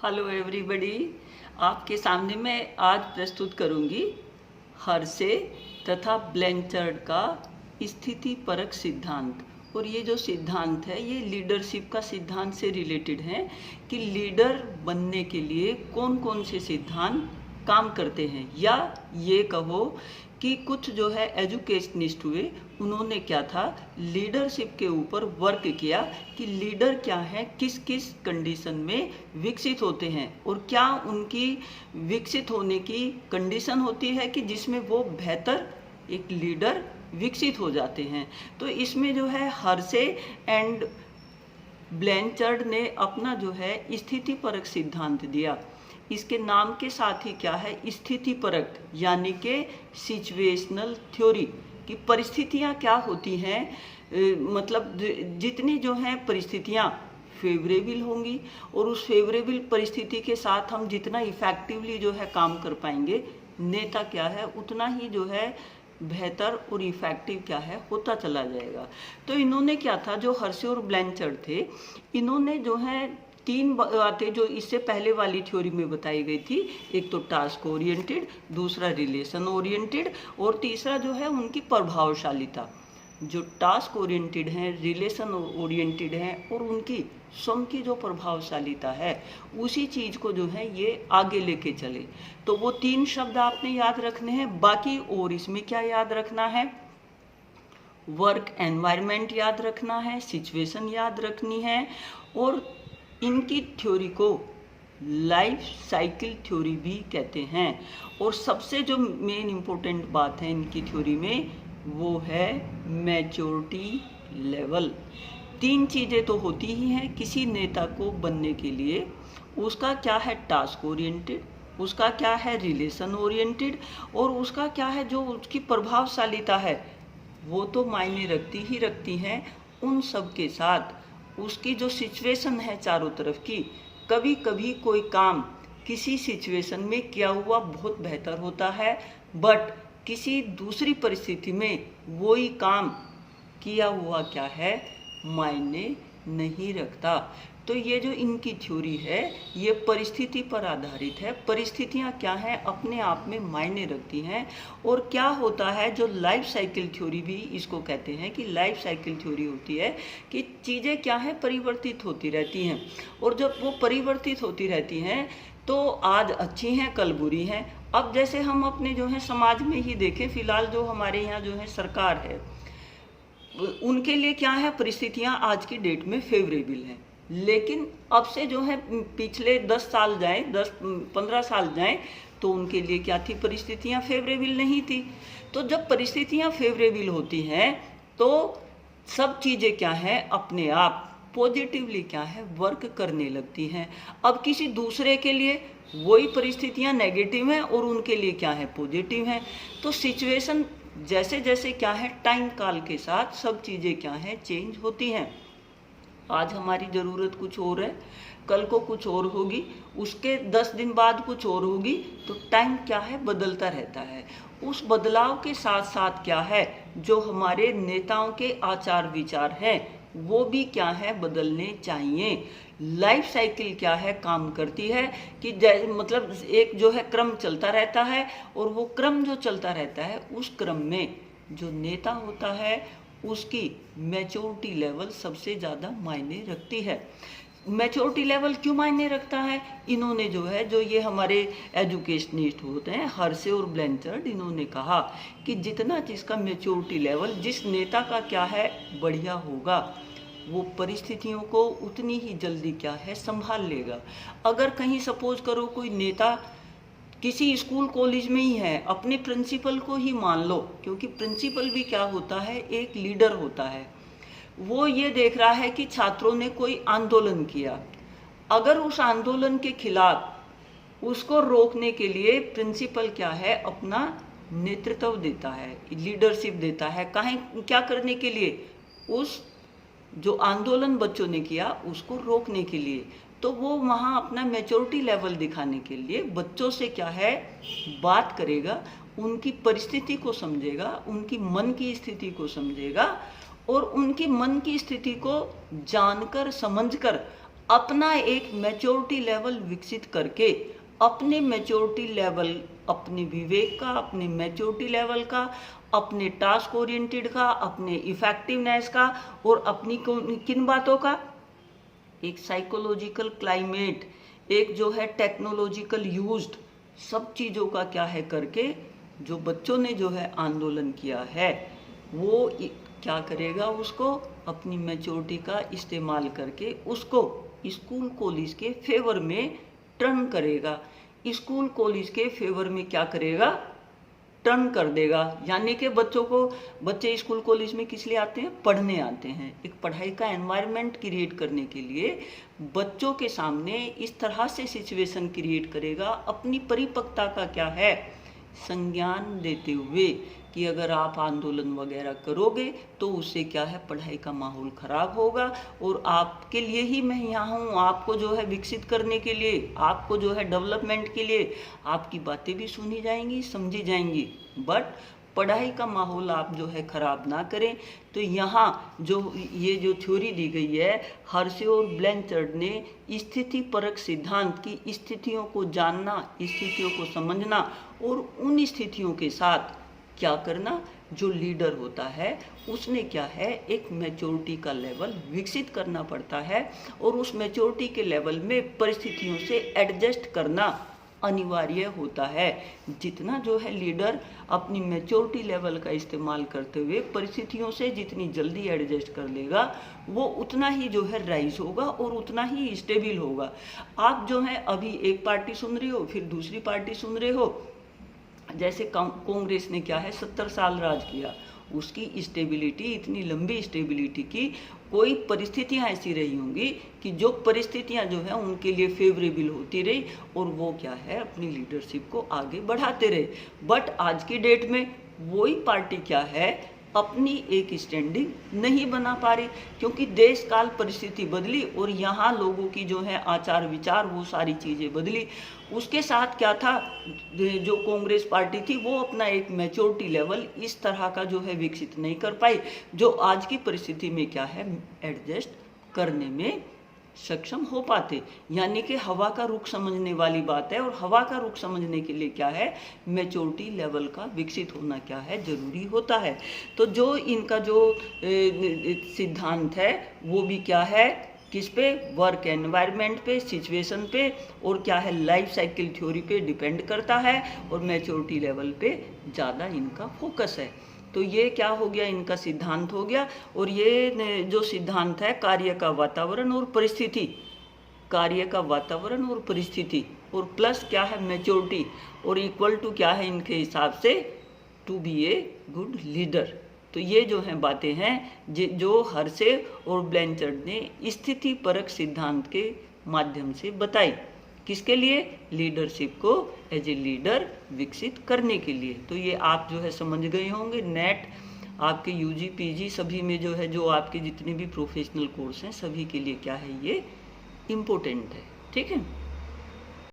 Hello everybody. आपके सामने मैं आज प्रस्तुत करूंगी हर्शे तथा ब्लैंचर्ड का स्थिति परक सिद्धांत। और ये जो सिद्धांत है ये लीडरशिप का सिद्धांत से रिलेटेड है कि लीडर बनने के लिए कौन कौन से सिद्धांत काम करते हैं, या ये कहो कि कुछ जो है एजुकेशनिस्ट हुए, उन्होंने क्या था, लीडरशिप के ऊपर वर्क किया कि लीडर क्या है, किस किस कंडीशन में विकसित होते हैं और क्या उनकी विकसित होने की कंडीशन होती है कि जिसमें वो बेहतर एक लीडर विकसित हो जाते हैं। तो इसमें जो है हर्शे एंड ब्लैंचर्ड ने अपना जो है स्थिति परक सिद्धांत दिया। इसके नाम के साथ ही क्या है, स्थिति परक, यानी कि सिचुएशनल थ्योरी की परिस्थितियां क्या होती हैं, मतलब जितनी जो हैं परिस्थितियां फेवरेबल होंगी और उस फेवरेबल परिस्थिति के साथ हम जितना इफेक्टिवली जो है काम कर पाएंगे, नेता क्या है उतना ही जो है बेहतर और इफेक्टिव क्या है होता चला जाएगा। तो इन्होंने क्या था, जो हर्शे और ब्लैंचर्ड थे, इन्होंने जो है तीन बातें जो इससे पहले वाली थ्योरी में बताई गई थी, एक तो टास्क ओरिएंटेड, दूसरा रिलेशन ओरिएंटेड और तीसरा जो है उनकी प्रभावशालीता। जो टास्क ओरिएंटेड हैं, रिलेशन ओरिएंटेड हैं और उनकी स्वयं की जो प्रभावशालीता है, उसी चीज़ को जो है ये आगे लेके चले। तो वो तीन शब्द आपने याद रखने हैं। बाकी और इसमें क्या याद रखना है, वर्क एनवायरनमेंट याद रखना है, सिचुएशन याद रखनी है, और इनकी थ्योरी को लाइफ साइकिल थ्योरी भी कहते हैं। और सबसे जो मेन इम्पोर्टेंट बात है इनकी थ्योरी में, वो है मैच्योरिटी लेवल। तीन चीज़ें तो होती ही हैं किसी नेता को बनने के लिए। उसका क्या है टास्क ओरिएंटेड, उसका क्या है रिलेशन ओरिएंटेड, और उसका क्या है जो उसकी प्रभावशालीता है, वो तो मायने रखती ही रखती हैं। उन सब के साथ उसकी जो सिचुएशन है चारों तरफ की, कभी कभी कोई काम किसी सिचुएशन में किया हुआ बहुत बेहतर होता है, बट किसी दूसरी परिस्थिति में वही काम किया हुआ क्या है मायने नहीं रखता। तो ये जो इनकी थ्योरी है ये परिस्थिति पर आधारित है। परिस्थितियाँ क्या हैं अपने आप में मायने रखती हैं। और क्या होता है, जो लाइफ साइकिल थ्योरी भी इसको कहते हैं कि लाइफ साइकिल थ्योरी होती है कि चीज़ें क्या है परिवर्तित होती रहती हैं, और जब वो परिवर्तित होती रहती हैं तो आज अच्छी हैं कल बुरी हैं। अब जैसे हम अपने जो है समाज में ही देखें, फिलहाल जो हमारे यहाँ जो है सरकार है, उनके लिए क्या है परिस्थितियाँ आज की डेट में फेवरेबल हैं, लेकिन अब से जो है पिछले 10 साल जाएं, 10-15 साल जाएं, तो उनके लिए क्या थी, परिस्थितियां फेवरेबल नहीं थी। तो जब परिस्थितियां फेवरेबल होती हैं तो सब चीज़ें क्या हैं अपने आप पॉजिटिवली क्या है वर्क करने लगती हैं। अब किसी दूसरे के लिए वही परिस्थितियां नेगेटिव हैं और उनके लिए क्या है पॉजिटिव हैं। तो सिचुएशन जैसे जैसे क्या है टाइम काल के साथ सब चीज़ें क्या हैं चेंज होती हैं। आज हमारी ज़रूरत कुछ और है, कल को कुछ और होगी, उसके 10 दिन बाद कुछ और होगी। तो टाइम क्या है बदलता रहता है। उस बदलाव के साथ साथ क्या है जो हमारे नेताओं के आचार विचार हैं वो भी क्या है बदलने चाहिए। लाइफ साइकिल क्या है काम करती है कि मतलब एक जो है क्रम चलता रहता है, और वो क्रम जो चलता रहता है उस क्रम में जो नेता होता है उसकी मैच्योरिटी लेवल सबसे ज़्यादा मायने रखती है। मैच्योरिटी लेवल क्यों मायने रखता है, इन्होंने जो है जो ये हमारे एजुकेशनिस्ट होते हैं हर्शे और ब्लैंचर्ड, इन्होंने कहा कि जितना जिसका मैच्योरिटी लेवल जिस नेता का क्या है बढ़िया होगा, वो परिस्थितियों को उतनी ही जल्दी क्या है संभाल लेगा। अगर कहीं सपोज करो कोई नेता किसी स्कूल कॉलेज में ही है, अपने प्रिंसिपल को ही मान लो, क्योंकि प्रिंसिपल भी क्या होता है एक लीडर होता है। वो ये देख रहा है कि छात्रों ने कोई आंदोलन किया, अगर उस आंदोलन के खिलाफ उसको रोकने के लिए प्रिंसिपल क्या है अपना नेतृत्व देता है, लीडरशिप देता है। कहीं क्या करने के लिए, उस जो आंदोलन बच्चों ने किया उसको रोकने के लिए। तो वो वहाँ अपना मैच्योरिटी लेवल दिखाने के लिए बच्चों से क्या है बात करेगा, उनकी परिस्थिति को समझेगा, उनकी मन की स्थिति को समझेगा, और उनकी मन की स्थिति को जानकर समझकर अपना एक मैच्योरिटी लेवल विकसित करके अपने मैच्योरिटी लेवल, अपने विवेक का, अपने मैच्योरिटी लेवल का, अपने टास्क ओरिएंटेड का, अपने इफेक्टिवनेस का, और अपनी किन बातों का, एक साइकोलॉजिकल क्लाइमेट, एक जो है टेक्नोलॉजिकल यूज्ड, सब चीज़ों का क्या है करके जो बच्चों ने जो है आंदोलन किया है वो क्या करेगा, उसको अपनी मैच्योरिटी का इस्तेमाल करके उसको स्कूल कॉलेज के फेवर में टर्न करेगा। स्कूल कॉलेज के फेवर में क्या करेगा, टर्न कर देगा। यानी कि बच्चे स्कूल कॉलेज में किस लिए आते हैं, पढ़ने आते हैं। एक पढ़ाई का एनवायरनमेंट क्रिएट करने के लिए बच्चों के सामने इस तरह से सिचुएशन क्रिएट करेगा, अपनी परिपक्वता का क्या है संज्ञान देते हुए कि अगर आप आंदोलन वगैरह करोगे तो उससे क्या है पढ़ाई का माहौल खराब होगा, और आपके लिए ही मैं यहाँ हूँ, आपको जो है विकसित करने के लिए, आपको जो है डेवलपमेंट के लिए, आपकी बातें भी सुनी जाएंगी, समझी जाएंगी, बट पढ़ाई का माहौल आप जो है खराब ना करें। तो यहाँ ये जो थ्योरी दी गई है, हर्शे और ब्लैंचर्ड ने स्थिति परक सिद्धांत की स्थितियों को जानना, स्थितियों को समझना, और उन स्थितियों के साथ क्या करना, जो लीडर होता है उसने क्या है एक मैच्योरिटी का लेवल विकसित करना पड़ता है, और उस मैच्योरिटी के लेवल में परिस्थितियों से एडजस्ट करना अनिवार्य होता है। जितना जो है लीडर अपनी मैच्योरिटी लेवल का इस्तेमाल करते हुए परिस्थितियों से जितनी जल्दी एडजस्ट कर लेगा वो उतना ही जो है राइज होगा और उतना ही स्टेबल होगा। आप जो है अभी एक पार्टी सुन रहे हो, फिर दूसरी पार्टी सुन रहे हो। जैसे कांग्रेस ने क्या है 70 साल राज किया, उसकी स्टेबिलिटी, इतनी लंबी स्टेबिलिटी की कोई परिस्थितियां ऐसी रही होंगी कि जो परिस्थितियां जो है उनके लिए फेवरेबल होती रही, और वो क्या है अपनी लीडरशिप को आगे बढ़ाते रहे। बट आज की डेट में वही पार्टी क्या है अपनी एक स्टैंडिंग नहीं बना पा रही, क्योंकि देश काल परिस्थिति बदली और यहाँ लोगों की जो है आचार विचार वो सारी चीज़ें बदली। उसके साथ क्या था, जो कांग्रेस पार्टी थी वो अपना एक मैच्योरिटी लेवल इस तरह का जो है विकसित नहीं कर पाई, जो आज की परिस्थिति में क्या है एडजस्ट करने में सक्षम हो पाते। यानी कि हवा का रुख समझने वाली बात है, और हवा का रुख समझने के लिए क्या है मैच्योरिटी लेवल का विकसित होना क्या है जरूरी होता है। तो जो इनका जो सिद्धांत है वो भी क्या है किस पे, वर्क एनवायरनमेंट पे, सिचुएशन पे, और क्या है लाइफ साइकिल थ्योरी पे डिपेंड करता है, और मैच्योरिटी लेवल पे ज़्यादा इनका फोकस है। तो ये क्या हो गया, इनका सिद्धांत हो गया। और ये जो सिद्धांत है कार्य का वातावरण और परिस्थिति, कार्य का वातावरण और परिस्थिति, और प्लस क्या है मैच्योरिटी, और इक्वल टू क्या है इनके हिसाब से to be a good leader. तो ये जो हैं बातें हैं जो हर्शे और ब्लैंचर्ड ने स्थिति परक सिद्धांत के माध्यम से बताई, किसके लिए, लीडरशिप को एज ए लीडर विकसित करने के लिए। तो ये आप जो है समझ गए होंगे। नेट आपके यूजी पीजी सभी में जो है, जो आपके जितने भी प्रोफेशनल कोर्स हैं सभी के लिए क्या है ये इम्पोर्टेंट है। ठीक है।